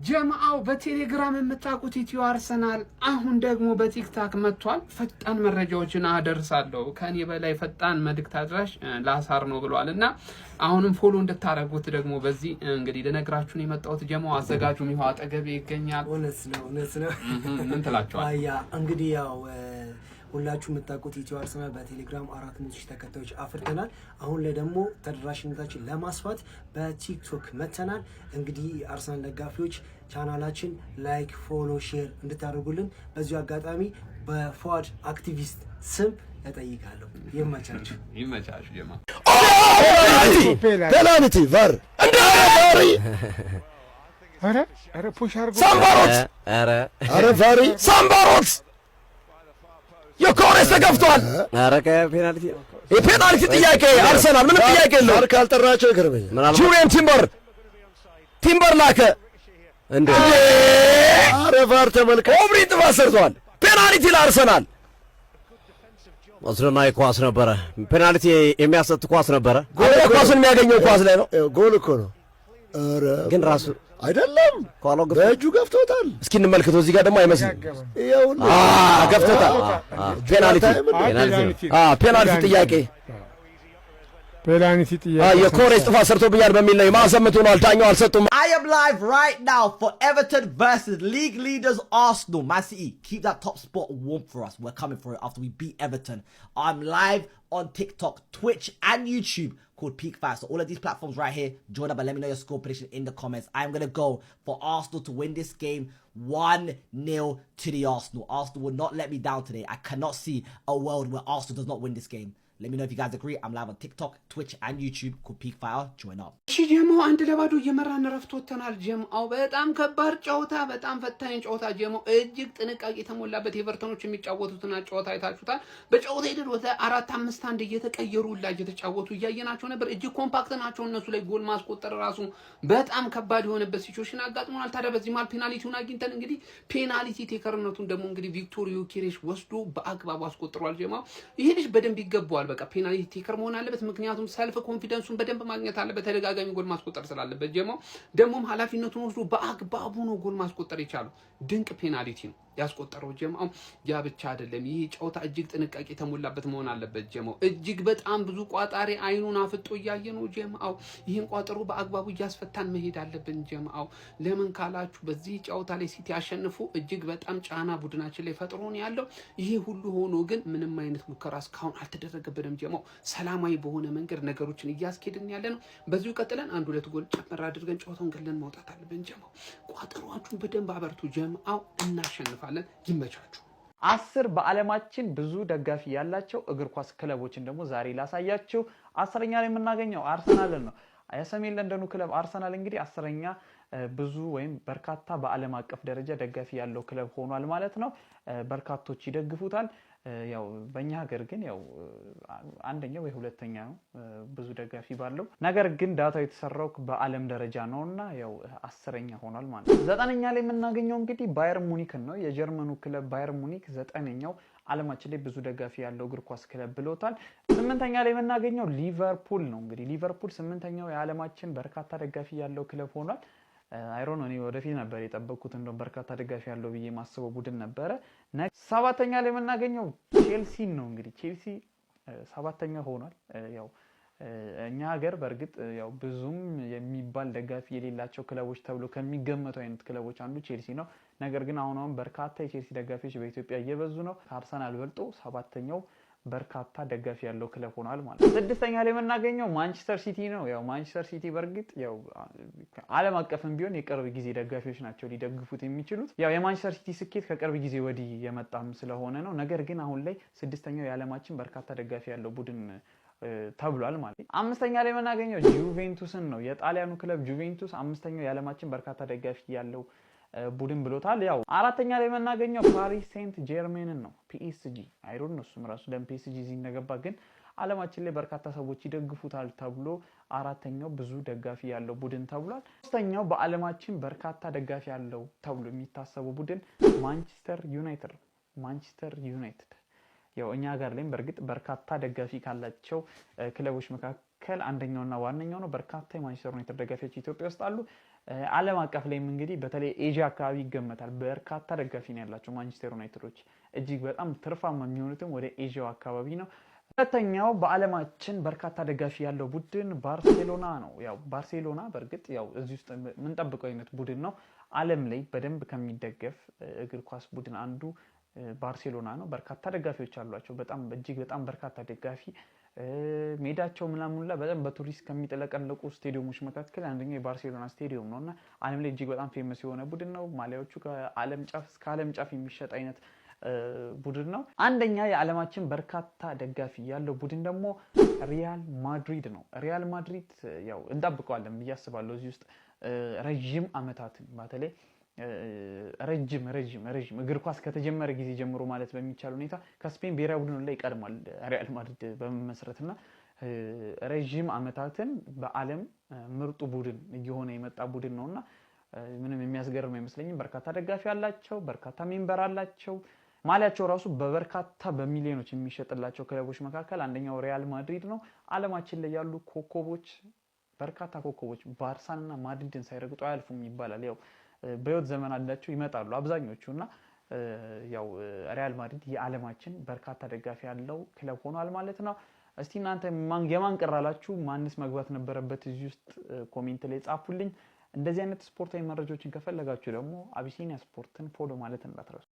ጀማዓው በቴሌግራም የምታውቁት ኢትዮ አርሰናል አሁን ደግሞ በቲክታክ መጥቷል። ፈጣን መረጃዎችን አደርሳለሁ ከኔ በላይ ፈጣን መልእክት አድራሽ ላሳር ነው ብሏልና አሁንም ፎሎ እንድታረጉት ደግሞ በዚህ እንግዲህ ለነግራችሁን የመጣሁት ጀማዓው አዘጋጁም ይኸው አጠገቤ ይገኛል። እውነት ነው ምን ትላችኋል? አያ እንግዲህ ያው ሁላችሁ የምታውቁት ኢትዮ አርሰናል በቴሌግራም 400,000 ተከታዮች አፍርተናል። አሁን ላይ ደግሞ ተደራሽነታችን ለማስፋት በቲክቶክ መተናል። እንግዲህ አርሰናል ደጋፊዎች ቻናላችን ላይክ፣ ፎሎ፣ ሼር እንድታደርጉልን በዚሁ አጋጣሚ በፏድ አክቲቪስት ስም እጠይቃለሁ። ይመቻችሁ ጀማ ፔናልቲ ቫር አረ ፑሽ አርጎ ሳምባሮት አረ ቫሪ ሳምባሮት የኮሬስ ተገፍቷል። አረ ከፔናልቲ የፔናልቲ ጥያቄ አርሰናል ምንም ጥያቄ የለው። አር ካልጠራቸው ይገርመኛል። ጁሪየን ቲምበር ላከ እንዴ! አረ ቫር ተመልከት። ኦብሪ ጥፋት ሰርቷል። ፔናልቲ ለአርሰናል አስደናቂ ኳስ ነበረ። ፔናልቲ የሚያሰጥ ኳስ ነበረ። ኳሱን የሚያገኘው ኳስ ላይ ነው። ጎል እኮ ነው። አረ ግን ራሱ አይደለም በእጁ ገፍቶታል። እስኪ እንመልከተው። እዚህ ጋር ደግሞ አይመስልም። ገፍቶታል። ፔናልቲ ጥያቄ የኮሬስ ጥፋት ሰርቶብኛል በሚል ነው የማሰምቱ ነው። አልታኛው አልሰጡም። I am live right now for Everton versus league leaders Arsenal. Man City, keep that top spot warm for us. We're coming for it after we beat Everton. I'm live on TikTok, Twitch and YouTube called Peak 5. So all of these platforms right here, join up and let me know your score prediction in the comments. I'm going to go for Arsenal to win this game 1-0 to the Arsenal. Arsenal will not let me down today. I cannot see a world where Arsenal does not win this game. Let me know if you guys agree. I'm live on TikTok, Twitch and YouTube called Peak Fire. Join up. እሺ ጀማው አንድ ለባዶ እየመራን ረፍት ወጥተናል። ጀማው በጣም ከባድ ጨዋታ፣ በጣም ፈታኝ ጨዋታ። ጀማው እጅግ ጥንቃቄ የተሞላበት ኤቨርተኖች የሚጫወቱትና ጨዋታ አይታችሁታል። በጨዋታ ሄደው ወደ 4-5-1 እየተቀየሩ ላይ እየተጫወቱ እያየናቸው ነበር። እጅግ ኮምፓክት ናቸው። እነሱ ላይ ጎል ማስቆጠር ራሱ በጣም ከባድ የሆነበት ሲቹዌሽን አጋጥሞናል። ታዲያ በዚህ ማል ፔናልቲውን አግኝተን እንግዲህ ፔናልቲ ቴከርነቱን ደግሞ እንግዲህ ቪክቶር ዮኬሬሽ ወስዶ በአግባቡ አስቆጥሯል። ጀማው ይሄ ልጅ በደንብ ይገባዋል። በቃ ፔናልቲ ቴከር መሆን አለበት። ምክንያቱም ሰልፍ ኮንፊደንሱን በደንብ ማግኘት አለበት። ተደጋጋሚ ጎል ማስቆጠር ስላለበት ጀማው ደሞም ኃላፊነቱን ወስዶ በአግባቡ ነው ጎል ማስቆጠር የቻለው። ድንቅ ፔናልቲ ነው ያስቆጠረው ጀማው። ያ ብቻ አይደለም፣ ይሄ ጨዋታ እጅግ ጥንቃቄ የተሞላበት መሆን አለበት ጀማው። እጅግ በጣም ብዙ ቋጣሪ አይኑን አፍጦ እያየ ነው ጀማው። ይሄን ቋጠሮ በአግባቡ እያስፈታን መሄድ አለብን ጀማው። ለምን ካላችሁ በዚህ ጨዋታ ላይ ሲቲ ያሸንፉ እጅግ በጣም ጫና ቡድናችን ላይ ፈጥሮ ነው ያለው። ይሄ ሁሉ ሆኖ ግን ምንም አይነት ሙከራ እስካሁን አልተደረገበትም ጀማው። ሰላማዊ በሆነ መንገድ ነገሮችን እያስኬድን ያለ ነው። በዚሁ ቀጥለን 1-2 ጎል ጨመር አድርገን ጨዋታውን ገለን ማውጣት አለብን ጀማው። ቋጠሯችሁን በደንብ አበርቱ ጀማው። እናሸንፋለን። ይመቻችሁ። 10 በዓለማችን ብዙ ደጋፊ ያላቸው እግር ኳስ ክለቦችን ደግሞ ዛሬ ላሳያችሁ። 10ኛ ላይ የምናገኘው አርሰናልን ነው። የሰሜን ለንደኑ ክለብ አርሰናል እንግዲህ 10ኛ ብዙ ወይም በርካታ በዓለም አቀፍ ደረጃ ደጋፊ ያለው ክለብ ሆኗል ማለት ነው። በርካቶች ይደግፉታል። ያው በእኛ ሀገር ግን ያው አንደኛ ወይ ሁለተኛ ነው ብዙ ደጋፊ ባለው። ነገር ግን ዳታው የተሰራው በዓለም ደረጃ ነውና ያው 10ኛ ሆኗል ማለት ነው። 9ኛ ላይ የምናገኘው እንግዲህ ባየር ሙኒክን ነው። የጀርመኑ ክለብ ባየር ሙኒክ 9ኛው ዓለማችን ላይ ብዙ ደጋፊ ያለው እግር ኳስ ክለብ ብሎታል። 8ኛ ላይ የምናገኘው ሊቨርፑል ነው። እንግዲህ ሊቨርፑል 8ኛው የዓለማችን በርካታ ደጋፊ ያለው ክለብ ሆኗል። አይሮን እኔ ወደፊት ነበር የጠበቅኩት እንደው በርካታ ደጋፊ ያለው ብዬ ማስበው ቡድን ነበረ። 7ኛ ላይ የምናገኘው ቼልሲ ነው። እንግዲህ ቼልሲ 7ኛ ሆኗል። ያው እኛ ሀገር በርግጥ ያው ብዙም የሚባል ደጋፊ የሌላቸው ክለቦች ተብሎ ከሚገመቱ አይነት ክለቦች አንዱ ቼልሲ ነው። ነገር ግን አሁን በርካታ የቼልሲ ደጋፊዎች በኢትዮጵያ እየበዙ ነው። ከአርሰናል በልጦ 7ኛው በርካታ ደጋፊ ያለው ክለብ ሆኗል ማለት ነው። 6ኛ ላይ የምናገኘው ማንቸስተር ሲቲ ነው። ያው ማንቸስተር ሲቲ በርግጥ ያው ዓለም አቀፍም ቢሆን የቅርብ ጊዜ ደጋፊዎች ናቸው ሊደግፉት የሚችሉት። ያው የማንቸስተር ሲቲ ስኬት ከቅርብ ጊዜ ወዲህ የመጣም ስለሆነ ነው። ነገር ግን አሁን ላይ 6ኛው የዓለማችን በርካታ ደጋፊ ያለው ቡድን ተብሏል ማለት ነው። 5ኛ ላይ የምናገኘው ጁቬንቱስን ነው። የጣሊያኑ ክለብ ጁቬንቱስ 5ኛው የዓለማችን በርካታ ደጋፊ ያለው ቡድን ብሎታል። ያው 4ኛ ላይ የምናገኘው ፓሪስ ሴንት ጀርሜንን ነው። ፒኤስጂ አይሮን ነው እሱም ራሱ ደም ፒኤስጂ እዚህ እንደገባ ግን ዓለማችን ላይ በርካታ ሰዎች ይደግፉታል ተብሎ 4ኛው ብዙ ደጋፊ ያለው ቡድን ተብሏል። 3ኛው በዓለማችን በርካታ ደጋፊ ያለው ተብሎ የሚታሰበው ቡድን ማንቸስተር ዩናይትድ ያው እኛ ሀገር ላይም በርግጥ በርካታ ደጋፊ ካላቸው ክለቦች መካከል አንደኛውና ዋነኛው ነው። በርካታ የማንቸስተር ዩናይትድ ደጋፊዎች ኢትዮጵያ ውስጥ አሉ። ዓለም አቀፍ ላይም እንግዲህ በተለይ ኤዥያ አካባቢ ይገመታል በርካታ ደጋፊ ነው ያላቸው ማንቸስተር ዩናይትዶች እጅግ በጣም ትርፋማ የሚሆኑትም ወደ ኤዥያው አካባቢ ነው። ሁለተኛው በዓለማችን በርካታ ደጋፊ ያለው ቡድን ባርሴሎና ነው። ያው ባርሴሎና በእርግጥ ያው እዚህ ውስጥ የምንጠብቀው አይነት ቡድን ነው። ዓለም ላይ በደንብ ከሚደገፍ እግር ኳስ ቡድን አንዱ ባርሴሎና ነው። በርካታ ደጋፊዎች አሏቸው። በጣም እጅግ በጣም በርካታ ደጋፊ ሜዳቸው ምናምን በጣም በቱሪስት ከሚጠለቀለቁ ስቴዲየሞች መካከል አንደኛው የባርሴሎና ስቴዲየም ነውና ዓለም ላይ እጅግ በጣም ፌመስ የሆነ ቡድን ነው። ማሊያዎቹ ከዓለም ጫፍ እስከ ዓለም ጫፍ የሚሸጥ አይነት ቡድን ነው። አንደኛ የዓለማችን በርካታ ደጋፊ ያለው ቡድን ደግሞ ሪያል ማድሪድ ነው። ሪያል ማድሪድ ያው እንጠብቀዋለን ብዬ አስባለሁ። እዚህ ውስጥ ረጅም አመታትን በተለይ ረጅም እግር ኳስ ከተጀመረ ጊዜ ጀምሮ ማለት በሚቻል ሁኔታ ከስፔን ብሔራዊ ቡድን ላይ ይቀድማል ሪያል ማድሪድ በመመስረትና ረጅም አመታትን በዓለም ምርጡ ቡድን እየሆነ የመጣ ቡድን ነውና ምንም የሚያስገርም አይመስለኝም። በርካታ ደጋፊ አላቸው፣ በርካታ ሜምበር አላቸው። ማሊያቸው ራሱ በበርካታ በሚሊዮኖች የሚሸጥላቸው ክለቦች መካከል አንደኛው ሪያል ማድሪድ ነው። ዓለማችን ላይ ያሉ ኮከቦች በርካታ ኮከቦች ባርሳንና ማድሪድን ሳይረግጡ አያልፉም ይባላል። ያው በህይወት ዘመን አላቸው ይመጣሉ አብዛኞቹና ያው ሪያል ማድሪድ የዓለማችን በርካታ ደጋፊ ያለው ክለብ ሆኗል ማለት ነው። እስቲ እናንተ የማን ቀራላችሁ? ማንስ መግባት ነበረበት እዚህ ውስጥ? ኮሜንት ላይ ጻፉልኝ። እንደዚህ አይነት ስፖርታዊ መረጃዎችን ከፈለጋችሁ ደግሞ አቢሲኒያ ስፖርትን ፎሎ ማለት እንዳትረሱ።